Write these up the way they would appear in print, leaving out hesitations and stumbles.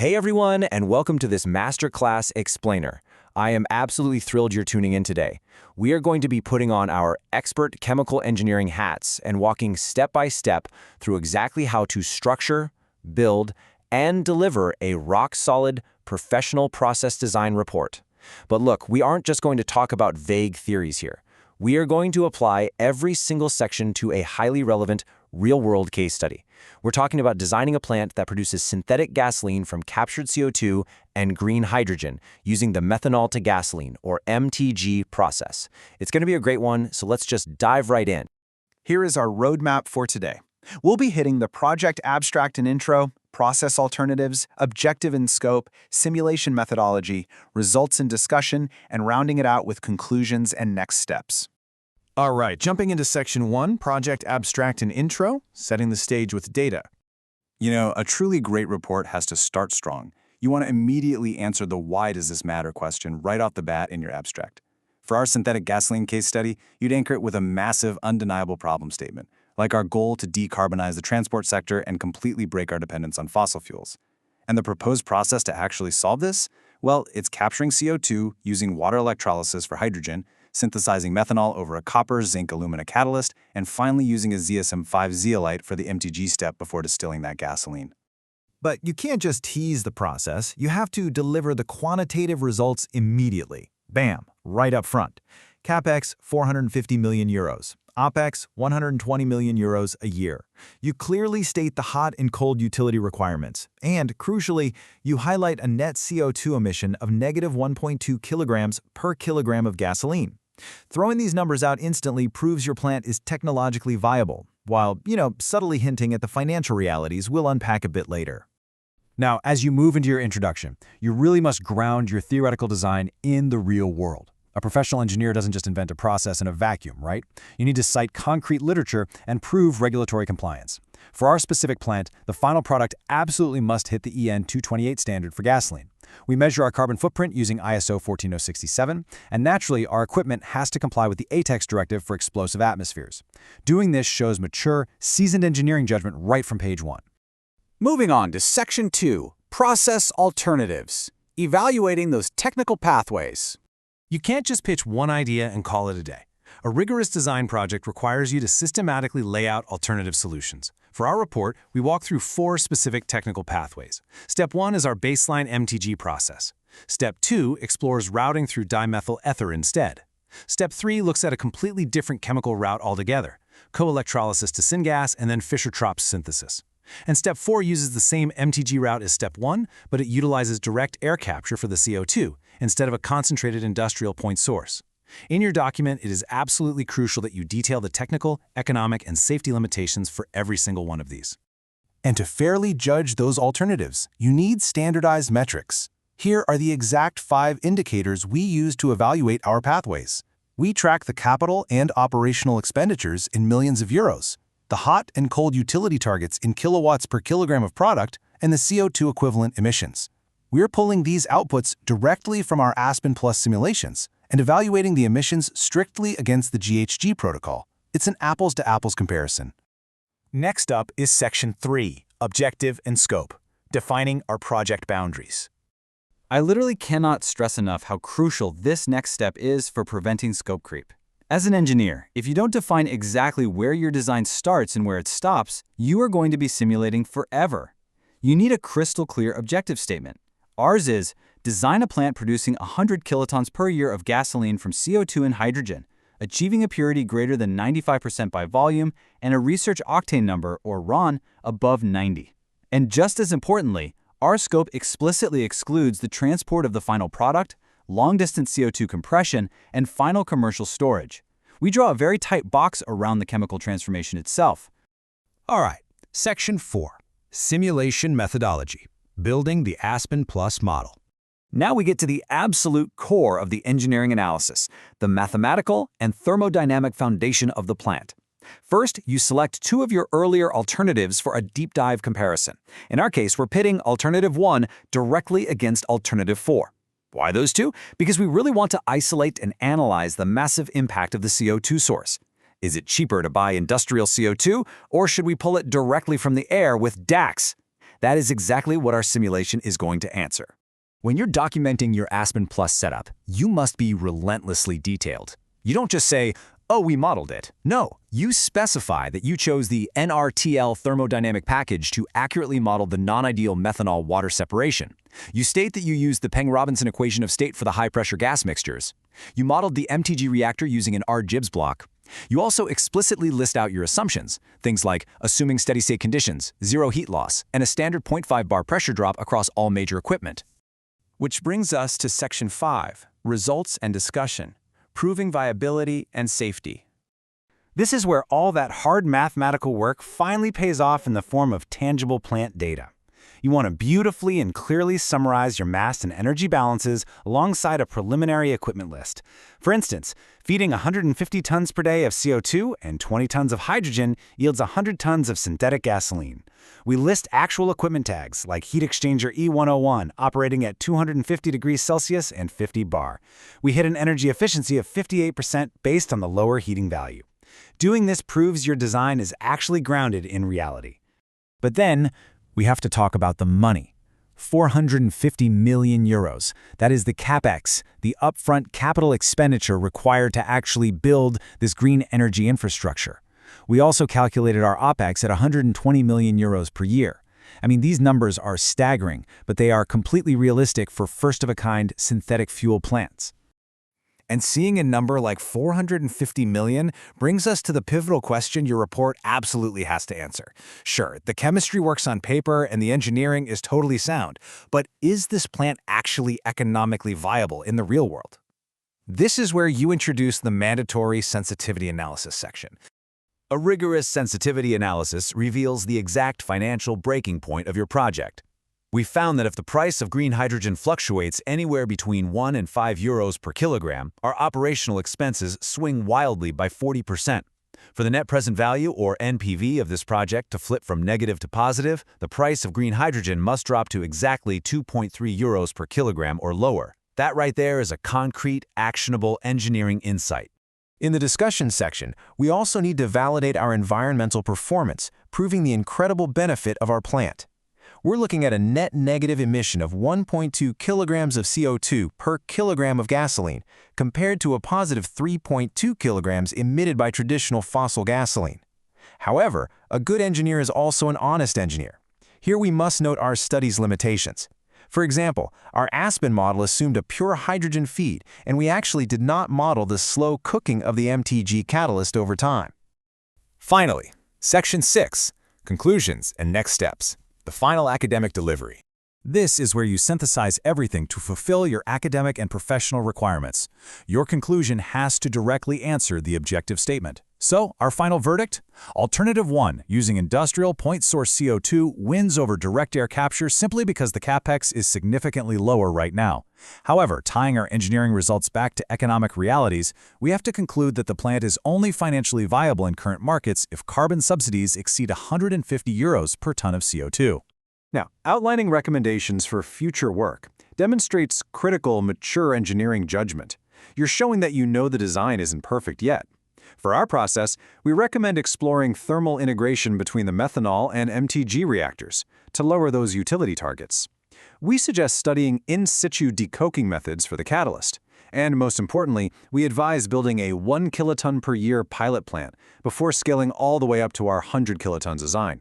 Hey everyone, and welcome to this Masterclass Explainer. I am absolutely thrilled you're tuning in today. We are going to be putting on our expert chemical engineering hats and walking step by step through exactly how to structure, build, and deliver a rock-solid professional process design report. But look, we aren't just going to talk about vague theories here. We are going to apply every single section to a highly relevant, real-world case study. We're talking about designing a plant that produces synthetic gasoline from captured CO2 and green hydrogen using the methanol to gasoline, or MTG process. It's going to be a great one, so let's just dive right in. Here is our roadmap for today. We'll be hitting the project abstract and intro, process alternatives, objective and scope, simulation methodology, results and discussion, and rounding it out with conclusions and next steps. All right, jumping into Section 1, Project Abstract and Intro, setting the stage with data. You know, a truly great report has to start strong. You want to immediately answer the why does this matter question right off the bat in your abstract. For our synthetic gasoline case study, you'd anchor it with a massive, undeniable problem statement, like our goal to decarbonize the transport sector and completely break our dependence on fossil fuels. And the proposed process to actually solve this? Well, it's capturing CO2 using water electrolysis for hydrogen, synthesizing methanol over a copper, zinc, alumina catalyst, and finally using a ZSM-5 zeolite for the MTG step before distilling that gasoline. But you can't just tease the process, you have to deliver the quantitative results immediately. Bam, right up front. CapEx, 450 million euros. OpEx, 120 million euros a year. You clearly state the hot and cold utility requirements. And, crucially, you highlight a net CO2 emission of negative 1.2 kilograms per kilogram of gasoline. Throwing these numbers out instantly proves your plant is technologically viable, while, subtly hinting at the financial realities we'll unpack a bit later. Now, as you move into your introduction, you really must ground your theoretical design in the real world. A professional engineer doesn't just invent a process in a vacuum, right? You need to cite concrete literature and prove regulatory compliance. For our specific plant, the final product absolutely must hit the EN 228 standard for gasoline. We measure our carbon footprint using ISO 14067, and naturally, our equipment has to comply with the ATEX directive for explosive atmospheres. Doing this shows mature, seasoned engineering judgment right from page 1. Moving on to Section 2, Process Alternatives, evaluating those technical pathways. You can't just pitch one idea and call it a day. A rigorous design project requires you to systematically lay out alternative solutions. For our report, we walk through 4 specific technical pathways. Step 1 is our baseline MTG process. Step 2 explores routing through dimethyl ether instead. Step 3 looks at a completely different chemical route altogether, co-electrolysis to syngas and then Fischer-Tropsch synthesis. And Step 4 uses the same MTG route as Step 1, but it utilizes direct air capture for the CO2 instead of a concentrated industrial point source. In your document, it is absolutely crucial that you detail the technical, economic, and safety limitations for every single one of these. And to fairly judge those alternatives, you need standardized metrics. Here are the exact 5 indicators we use to evaluate our pathways. We track the capital and operational expenditures in millions of euros, the hot and cold utility targets in kilowatts per kilogram of product, and the CO2 equivalent emissions. We're pulling these outputs directly from our Aspen Plus simulations and evaluating the emissions strictly against the GHG protocol. It's an apples-to-apples comparison. Next up is Section 3, Objective and Scope, defining our project boundaries. I literally cannot stress enough how crucial this next step is for preventing scope creep. As an engineer, if you don't define exactly where your design starts and where it stops, you are going to be simulating forever. You need a crystal clear objective statement. Ours is, design a plant producing 100 kilotons per year of gasoline from CO2 and hydrogen, achieving a purity greater than 95% by volume and a research octane number, or RON, above 90. And just as importantly, our scope explicitly excludes the transport of the final product, long-distance CO2 compression, and final commercial storage. We draw a very tight box around the chemical transformation itself. All right, Section 4, Simulation Methodology, building the Aspen Plus model. Now we get to the absolute core of the engineering analysis, the mathematical and thermodynamic foundation of the plant. First, you select 2 of your earlier alternatives for a deep dive comparison. In our case, we're pitting Alternative 1 directly against Alternative 4. Why those 2? Because we really want to isolate and analyze the massive impact of the CO2 source. Is it cheaper to buy industrial CO2, or should we pull it directly from the air with DAX? That is exactly what our simulation is going to answer. When you're documenting your Aspen Plus setup, you must be relentlessly detailed. You don't just say, "Oh, we modeled it." No, you specify that you chose the NRTL thermodynamic package to accurately model the non-ideal methanol water separation. You state that you used the Peng-Robinson equation of state for the high-pressure gas mixtures. You modeled the MTG reactor using an R-Gibbs block. You also explicitly list out your assumptions, things like assuming steady-state conditions, zero heat loss, and a standard 0.5 bar pressure drop across all major equipment. Which brings us to Section 5, Results and Discussion, Proving Viability and Safety. This is where all that hard mathematical work finally pays off in the form of tangible plant data. You want to beautifully and clearly summarize your mass and energy balances alongside a preliminary equipment list. For instance, feeding 150 tons per day of CO2 and 20 tons of hydrogen yields 100 tons of synthetic gasoline. We list actual equipment tags like heat exchanger E101 operating at 250 degrees Celsius and 50 bar. We hit an energy efficiency of 58% based on the lower heating value. Doing this proves your design is actually grounded in reality. But then, we have to talk about the money. 450 million euros. That is the CapEx, the upfront capital expenditure required to actually build this green energy infrastructure. We also calculated our OpEx at 120 million euros per year. I mean, these numbers are staggering, but they are completely realistic for first-of-a-kind synthetic fuel plants. And seeing a number like 450 million brings us to the pivotal question your report absolutely has to answer. Sure, the chemistry works on paper and the engineering is totally sound, but is this plant actually economically viable in the real world? This is where you introduce the mandatory sensitivity analysis section. A rigorous sensitivity analysis reveals the exact financial breaking point of your project. We found that if the price of green hydrogen fluctuates anywhere between 1 and 5 euros per kilogram, our operational expenses swing wildly by 40%. For the net present value, or NPV, of this project to flip from negative to positive, the price of green hydrogen must drop to exactly 2.3 euros per kilogram or lower. That right there is a concrete, actionable engineering insight. In the discussion section, we also need to validate our environmental performance, proving the incredible benefit of our plant. We're looking at a net negative emission of 1.2 kilograms of CO2 per kilogram of gasoline, compared to a positive 3.2 kilograms emitted by traditional fossil gasoline. However, a good engineer is also an honest engineer. Here we must note our study's limitations. For example, our Aspen model assumed a pure hydrogen feed, and we actually did not model the slow cooking of the MTG catalyst over time. Finally, Section 6, Conclusions and Next Steps. The final academic delivery. This is where you synthesize everything to fulfill your academic and professional requirements. Your conclusion has to directly answer the objective statement. So, our final verdict? Alternative 1, using industrial point source CO2, wins over direct air capture simply because the CapEx is significantly lower right now. However, tying our engineering results back to economic realities, we have to conclude that the plant is only financially viable in current markets if carbon subsidies exceed 150 euros per ton of CO2. Now, outlining recommendations for future work demonstrates critical, mature engineering judgment. You're showing that you know the design isn't perfect yet. For our process, we recommend exploring thermal integration between the methanol and MTG reactors to lower those utility targets. We suggest studying in situ decoking methods for the catalyst. And most importantly, we advise building a 1 kiloton per year pilot plant before scaling all the way up to our 100 kilotons design.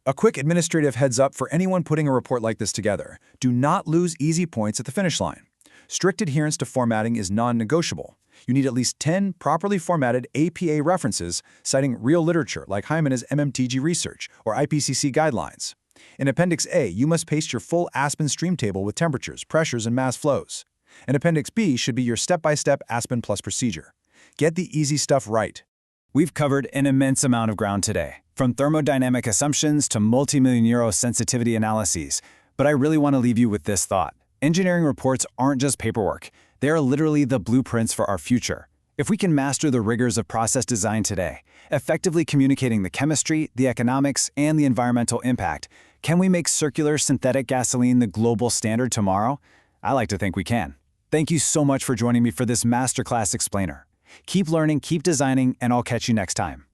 A quick administrative heads up for anyone putting a report like this together. Do not lose easy points at the finish line. Strict adherence to formatting is non-negotiable. You need at least 10 properly formatted APA references citing real literature like Hymena's MMTG research or IPCC guidelines. In Appendix A, you must paste your full Aspen stream table with temperatures, pressures, and mass flows. And Appendix B should be your step-by-step Aspen Plus procedure. Get the easy stuff right. We've covered an immense amount of ground today, from thermodynamic assumptions to multi-million euro sensitivity analyses. But I really want to leave you with this thought. Engineering reports aren't just paperwork. They are literally the blueprints for our future. If we can master the rigors of process design today, effectively communicating the chemistry, the economics, and the environmental impact, can we make circular synthetic gasoline the global standard tomorrow? I like to think we can. Thank you so much for joining me for this masterclass explainer. Keep learning, keep designing, and I'll catch you next time.